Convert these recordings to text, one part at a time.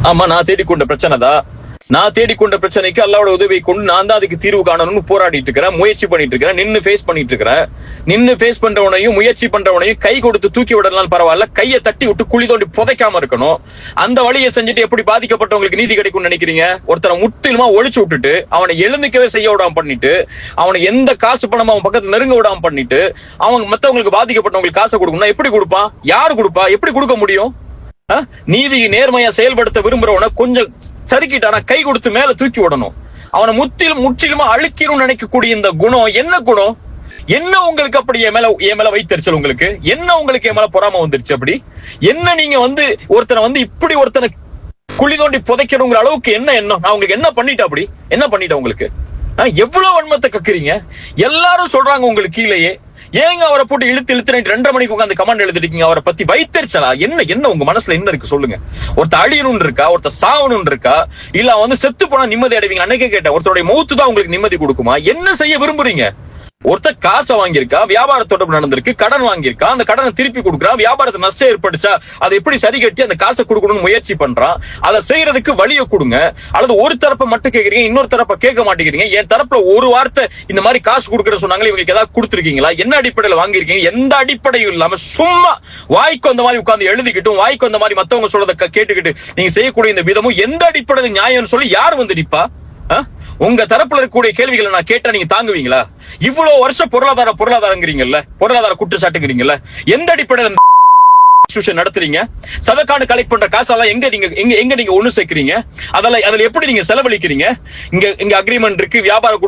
ஆமா, நான் தேடிக்கொண்ட பிரச்சனை தான். நான் தேடிக்கொண்ட பிரச்சனைக்கு அல்லாவோட உதவியை கொண்டு நான் தான் அதுக்கு தீர்வு காணணும்னு போராடிட்டு இருக்கிறேன், முயற்சி பண்ணிட்டு இருக்கிறேன், நின்னு ஃபேஸ் பண்ணிட்டு இருக்கிறேன். நின்னு ஃபேஸ் பண்றவனையும் முயற்சி பண்றவனையும் கை கொடுத்து தூக்கி விடலாம் பரவாயில்ல, கையை தட்டி விட்டு குழி தோண்டி புதைக்காம இருக்கணும். அந்த வழியை செஞ்சுட்டு எப்படி பாதிக்கப்பட்டவங்களுக்கு நீதி கிடைக்கும்னு நினைக்கிறீங்க? ஒருத்தனை முற்றிலுமா ஒழிச்சு விட்டுட்டு அவனை எழுந்துக்கவே செய்ய விடாம பண்ணிட்டு அவனை எந்த காசு பணமா அவன் பக்கத்துல நெருங்க விடாம பண்ணிட்டு அவங்க மத்தவங்களுக்கு பாதிக்கப்பட்டவங்களுக்கு காசை கொடுக்கணும்னா எப்படி கொடுப்பான்? யாரு கொடுப்பா? எப்படி கொடுக்க முடியும்? நீதி நேர்மையா செயல்படுத்த விரும்புறவன கொஞ்சம் சரிக்கிட்டானா கை கொடுத்து மேல தூக்கி விடணும். அவனை முற்றிலுமா அழிக்கணும்னு நினைக்கக்கூடிய இந்த குணம் என்ன குணம்? என்ன உங்களுக்கு அப்படி என் மேல வைத்தறிச்சல்? உங்களுக்கு என்ன? உங்களுக்கு என் மேல பொறாம வந்துருச்சு? அப்படி என்ன? நீங்க ஒருத்தனை இப்படி ஒருத்தனை குழி தோண்டி புதைக்கணுங்கிற அளவுக்கு என்ன எண்ணம்? நான் உங்களுக்கு என்ன பண்ணிட்டேன்? அப்படி என்ன பண்ணிட்டேன் உங்களுக்கு? எவ்வளவு வன்மத்தை கக்குறீங்க? எல்லாரும் சொல்றாங்க உங்களுக்கு கீழேயே. ஏங்க அவரை போட்டு இழுத்து 2:30 மணிக்கு உட்காந்து கமெண்ட் எழுதிருக்கீங்க? அவரை பத்தி வைத்தறிச்சலா? என்ன உங்க மனசுல என்ன இருக்கு சொல்லுங்க? ஒருத்தர் அழியணும்னு இருக்கா? ஒருத்தர் சாவணும்னு இருக்கா? இல்ல செத்து போனா நிம்மதி அடைவீங்க? அன்னைக்கே கேட்டேன், ஒருத்தருடைய மௌத்து தான் உங்களுக்கு நிம்மதி கொடுக்குமா? என்ன செய்ய விரும்புறீங்க? ஒருத்தர் காசை வாங்கியிருக்கா, வியாபார தொடர்பு நடந்திருக்கு, கடன் வாங்கியிருக்கா, அந்த கடனை திருப்பி கொடுக்குறான், வியாபாரத்தை நஷ்டம் ஏற்பட்டுச்சா அதை எப்படி சரி கட்டி அந்த காசை கொடுக்கணும்னு முயற்சி பண்றான். அதை செய்யறதுக்கு வழியை கொடுங்க. அல்லது ஒரு தரப்பை மட்டும் கேட்கறீங்க, இன்னொரு தரப்பை கேட்க மாட்டேங்கிறீங்க. என் தரப்புல ஒரு வார்த்தை இந்த மாதிரி காசு கொடுக்குற சொன்னாங்களே, இவங்களுக்கு ஏதாவது கொடுத்துருக்கீங்களா? என்ன அடிப்படையில் வாங்கியிருக்கீங்க? எந்த அடிப்படையும் இல்லாம சும்மா வாய்க்கு அந்த மாதிரி உட்கார்ந்து எழுதிக்கிட்டும் வாய்க்கு அந்த மாதிரி மத்தவங்க சொல்றதை கேட்டுக்கிட்டு நீங்க செய்யக்கூடிய இந்த விதமும் எந்த அடிப்படையில் நியாயம்னு சொல்லி யார் வந்து நிப்பா? உங்க தரப்புல இருக்கக்கூடிய கேள்விகளை நான் கேட்டா நீங்க தாங்குவீங்களா? இவ்வளவு வருஷம் பொருளாதாரங்கிறீங்கல்ல, பொருளாதார குற்றச்சாட்டுங்கிறீங்கல்ல, எந்த அடிப்படையில் நடத்துறீங்க? சதக்கான கலெக்ட் பண்ற காசெல்லாம் எங்க நீங்க ஒண்ணு சேர்க்கிறீங்க? அதுல எப்படி நீங்க செலவழிக்கிறீங்க? இங்க அக்ரிமெண்ட் இருக்கு, வியாபாரம்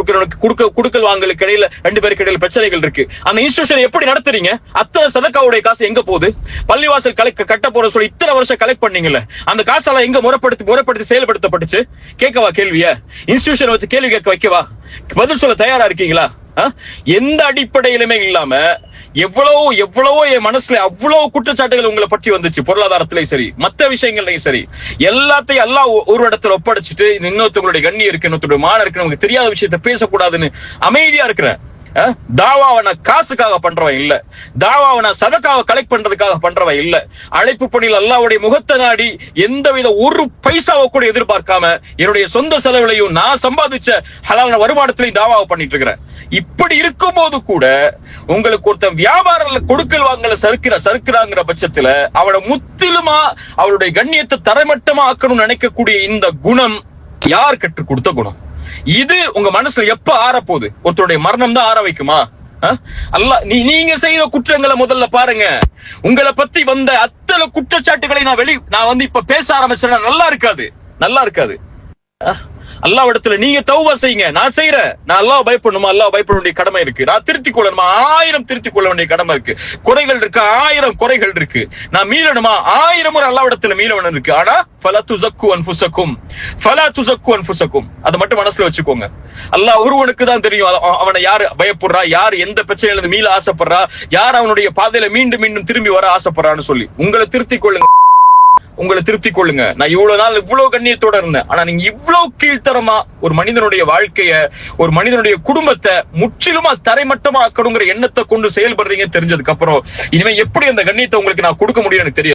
கொடுக்கல் வாங்கலுக்கு இடையில 2 பேருக்கு இடையில பிரச்சனைகள் இருக்கு. அந்த இன்ஸ்டிடியூஷன் எப்படி நடத்துறீங்க? அத்தனை சதக்காவுடைய காசு எங்க போகுது? பள்ளிவாசல் கட்ட போற சொல்லி இத்தனை வருஷம் கலெக்ட் பண்ணீங்கல்ல, அந்த காசெல்லாம் எங்க முறைப்படுத்தி செயல்படுத்தப்பட்டுச்சு? கேட்கவா கேள்விய? இன்ஸ்டிடியூஷன் வச்சு கேள்வி கேட்க வைக்கவா? பதில் சொல்ல தயாரா இருக்கீங்களா? எந்த அடிப்படையிலுமே இல்லாம எவ்வளவோ என் மனசுல அவ்வளவு குற்றச்சாட்டுகள் உங்களை பற்றி வந்துச்சு. பொருளாதாரத்திலையும் சரி, மத்த விஷயங்கள்லயும் சரி, எல்லாத்தையும் எல்லாம் ஒரு இடத்துல ஒப்படைச்சிட்டு இன்னொருத்தவங்களுடைய கண்ணி இருக்கு, இன்னொருத்தருடைய மான இருக்கு, நமக்கு தெரியாத விஷயத்த பேசக்கூடாதுன்னு அமைதியா இருக்கிறேன். தாவாவை நான் காசுக்காக பண்றவன் இல்ல, தாவாவை நான் சதக்காவை கலெக்ட் பண்றதுக்காக பண்றவன் இல்ல. அழைப்பு பணியில் அல்லாஹ்வுடைய முகத்தை நாடி எந்தவித ஒரு பைசாவை கூட எதிர்பார்க்காம என்னுடைய சொந்த செலவுலையும் நான் சம்பாதிச்ச ஹலாலான வருமானத்திலையும் தாவாவை பண்ணிட்டு இருக்கிறேன். இப்படி இருக்கும் போது கூட உங்களுக்கு ஒருத்தன் வியாபாரத்துல கொடுக்கல் வாங்கல சறுக்கிறாங்கிற பட்சத்துல அவனை முற்றிலுமா அவருடைய கண்ணியத்தை தரைமட்டமா ஆக்கணும்னு நினைக்கக்கூடிய இந்த குணம் யார் கற்றுக் கொடுத்த குணம்? இது உங்க மனசுல எப்ப ஆறப்போகுது? ஒருத்தருடைய மரணம் தான் ஆற வைக்குமா? அல்லாஹ் நீங்க செய்த குற்றங்களை முதல்ல பாருங்க. உங்களை பத்தி வந்த அத்தனை குற்றச்சாட்டுகளை நான் இப்ப பேச ஆரம்பிச்சேன்னா நல்லா இருக்காது. அல்லாஹ்விடத்துல நீங்க தௌபா செய்யுங்க. நான் செய்யறேன். நான் அல்லாஹ் பயப்படணுமா? அல்லாஹ் பயப்பட வேண்டிய கடமை இருக்கு. நான் திருத்திக் கொள்ளணுமா? 1000 திருத்திக் கொள்ள வேண்டிய கடமை இருக்கு. குறைகள் இருக்கு, 1000 குறைகள் இருக்கு. நான் மீளணுமா? 1000 முறை அல்லாஹ்விடத்துல மீளவன் இருக்கு. ஆனா ஃபலா துஸக்கு அன்ஃபுஸக்கும் அதை மட்டும் மனசுல வச்சுக்கோங்க. அல்லாஹ் ஒருவனுக்கு தான் தெரியும் அவனை யாரு பயப்படுறா, யார் எந்த பிரச்சனையில இருந்து மீள ஆசைப்படுறா, யார் அவனுடைய பாதையில மீண்டும் திரும்பி வர ஆசைப்படுறான்னு சொல்லி உங்களை திருத்திக் கொள்ளுங்க. நான் இவ்வளவு நாள் இவ்வளவு கண்ணியத்தோட இருந்தேன். ஆனா நீங்க இவ்வளவு கீழ்த்தரமா ஒரு மனிதனுடைய வாழ்க்கைய, ஒரு மனிதனுடைய குடும்பத்தை முற்றிலுமா தரைமட்டமா ஆக்கணுங்கிற எண்ணத்தை கொண்டு செயல்படுறீங்க தெரிஞ்சதுக்கு அப்புறம் இனிமே எப்படி அந்த கண்ணியத்தை உங்களுக்கு நான் கொடுக்க முடியும் எனக்கு தெரியும்.